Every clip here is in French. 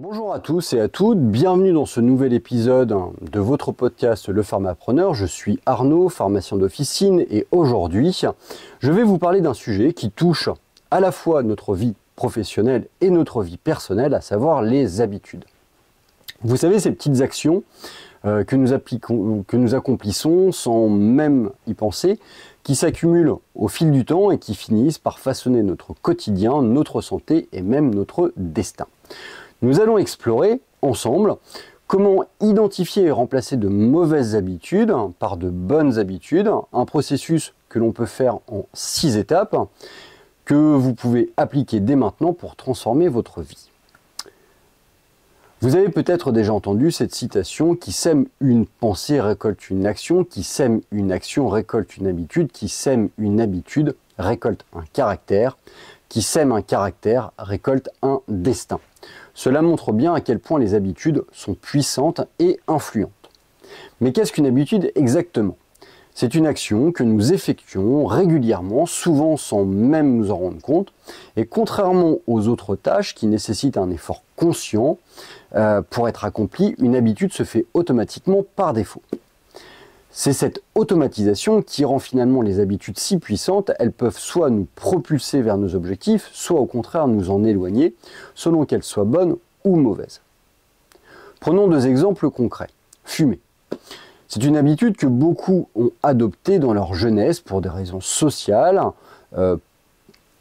Bonjour à tous et à toutes, bienvenue dans ce nouvel épisode de votre podcast Le Pharmapreneur. Je suis Arnaud, pharmacien d'officine, et aujourd'hui, je vais vous parler d'un sujet qui touche à la fois notre vie professionnelle et notre vie personnelle, à savoir les habitudes. Vous savez, ces petites actions que nous accomplissons sans même y penser, qui s'accumulent au fil du temps et qui finissent par façonner notre quotidien, notre santé et même notre destin. Nous allons explorer ensemble comment identifier et remplacer de mauvaises habitudes par de bonnes habitudes, un processus que l'on peut faire en 6 étapes, que vous pouvez appliquer dès maintenant pour transformer votre vie. Vous avez peut-être déjà entendu cette citation: qui sème une pensée récolte une action, qui sème une action récolte une habitude, qui sème une habitude récolte un caractère, qui sème un caractère récolte un destin. Cela montre bien à quel point les habitudes sont puissantes et influentes. Mais qu'est-ce qu'une habitude exactement ? C'est une action que nous effectuons régulièrement, souvent sans même nous en rendre compte, et contrairement aux autres tâches qui nécessitent un effort conscient pour être accomplie, une habitude se fait automatiquement par défaut. C'est cette automatisation qui rend finalement les habitudes si puissantes. Elles peuvent soit nous propulser vers nos objectifs, soit au contraire nous en éloigner, selon qu'elles soient bonnes ou mauvaises. Prenons 2 exemples concrets. Fumer. C'est une habitude que beaucoup ont adoptée dans leur jeunesse pour des raisons sociales.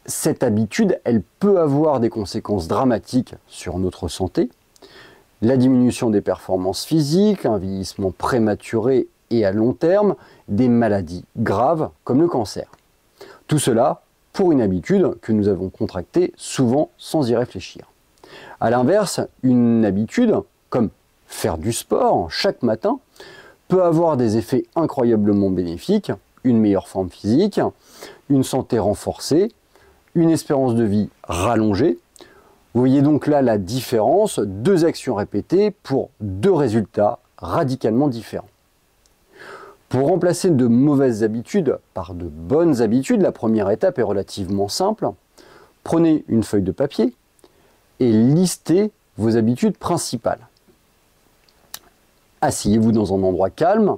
Cette habitude, elle peut avoir des conséquences dramatiques sur notre santé. La diminution des performances physiques, un vieillissement prématuré et à long terme, des maladies graves comme le cancer. Tout cela pour une habitude que nous avons contractée souvent sans y réfléchir. A l'inverse, une habitude comme faire du sport chaque matin peut avoir des effets incroyablement bénéfiques: une meilleure forme physique, une santé renforcée, une espérance de vie rallongée. Vous voyez donc là la différence, 2 actions répétées pour 2 résultats radicalement différents. Pour remplacer de mauvaises habitudes par de bonnes habitudes, la première étape est relativement simple. Prenez une feuille de papier et listez vos habitudes principales. Asseyez-vous dans un endroit calme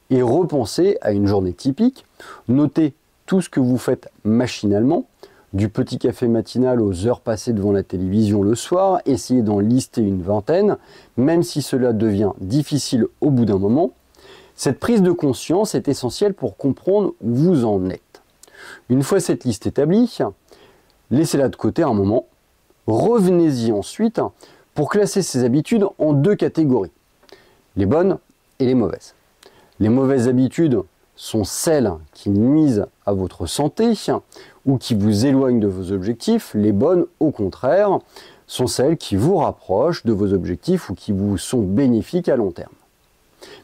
et repensez à une journée typique. Notez tout ce que vous faites machinalement, du petit café matinal aux heures passées devant la télévision le soir. Essayez d'en lister une vingtaine, même si cela devient difficile au bout d'un moment. Cette prise de conscience est essentielle pour comprendre où vous en êtes. Une fois cette liste établie, laissez-la de côté un moment. Revenez-y ensuite pour classer ces habitudes en 2 catégories: les bonnes et les mauvaises. Les mauvaises habitudes sont celles qui nuisent à votre santé ou qui vous éloignent de vos objectifs. Les bonnes, au contraire, sont celles qui vous rapprochent de vos objectifs ou qui vous sont bénéfiques à long terme.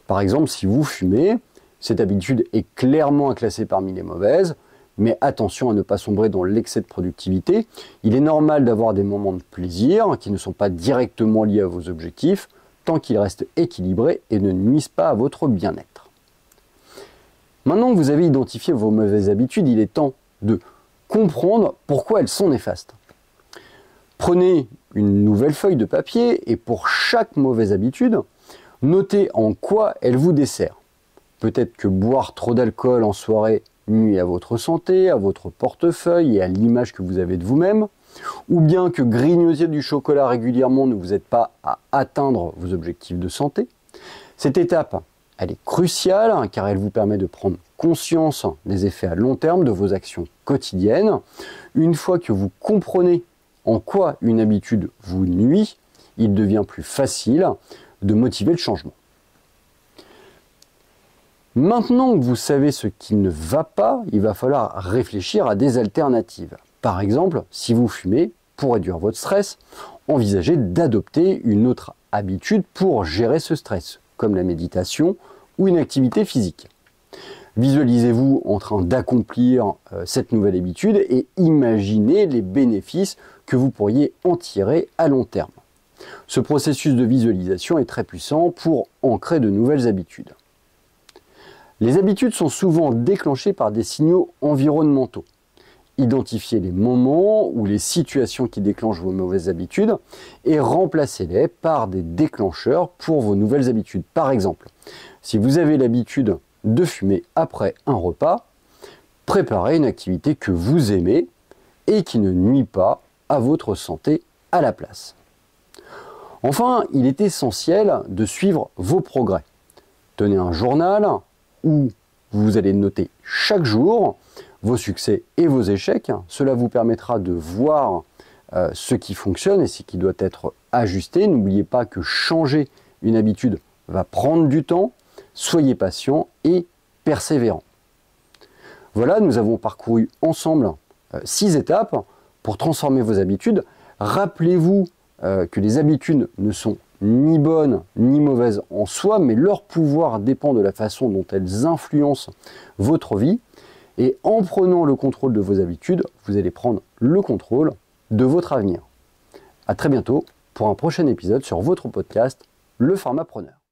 Par exemple, si vous fumez, cette habitude est clairement à classer parmi les mauvaises, mais attention à ne pas sombrer dans l'excès de productivité. Il est normal d'avoir des moments de plaisir qui ne sont pas directement liés à vos objectifs, tant qu'ils restent équilibrés et ne nuisent pas à votre bien-être. Maintenant que vous avez identifié vos mauvaises habitudes, il est temps de comprendre pourquoi elles sont néfastes. Prenez une nouvelle feuille de papier et pour chaque mauvaise habitude, notez en quoi elle vous dessert. Peut-être que boire trop d'alcool en soirée nuit à votre santé, à votre portefeuille et à l'image que vous avez de vous-même, ou bien que grignoter du chocolat régulièrement ne vous aide pas à atteindre vos objectifs de santé. Cette étape, elle est cruciale car elle vous permet de prendre conscience des effets à long terme de vos actions quotidiennes. Une fois que vous comprenez en quoi une habitude vous nuit, il devient plus facile de motiver le changement. Maintenant que vous savez ce qui ne va pas, il va falloir réfléchir à des alternatives. Par exemple, si vous fumez, pour réduire votre stress, envisagez d'adopter une autre habitude pour gérer ce stress, comme la méditation ou une activité physique. Visualisez-vous en train d'accomplir cette nouvelle habitude et imaginez les bénéfices que vous pourriez en tirer à long terme. Ce processus de visualisation est très puissant pour ancrer de nouvelles habitudes. Les habitudes sont souvent déclenchées par des signaux environnementaux. Identifiez les moments ou les situations qui déclenchent vos mauvaises habitudes et remplacez-les par des déclencheurs pour vos nouvelles habitudes. Par exemple, si vous avez l'habitude de fumer après un repas, préparez une activité que vous aimez et qui ne nuit pas à votre santé à la place. Enfin, il est essentiel de suivre vos progrès. Tenez un journal où vous allez noter chaque jour vos succès et vos échecs. Cela vous permettra de voir ce qui fonctionne et ce qui doit être ajusté. N'oubliez pas que changer une habitude va prendre du temps. Soyez patient et persévérant. Voilà, nous avons parcouru ensemble 6 étapes pour transformer vos habitudes. Rappelez-vous que les habitudes ne sont ni bonnes ni mauvaises en soi, mais leur pouvoir dépend de la façon dont elles influencent votre vie. Et en prenant le contrôle de vos habitudes, vous allez prendre le contrôle de votre avenir. À très bientôt pour un prochain épisode sur votre podcast, Le Pharmapreneur.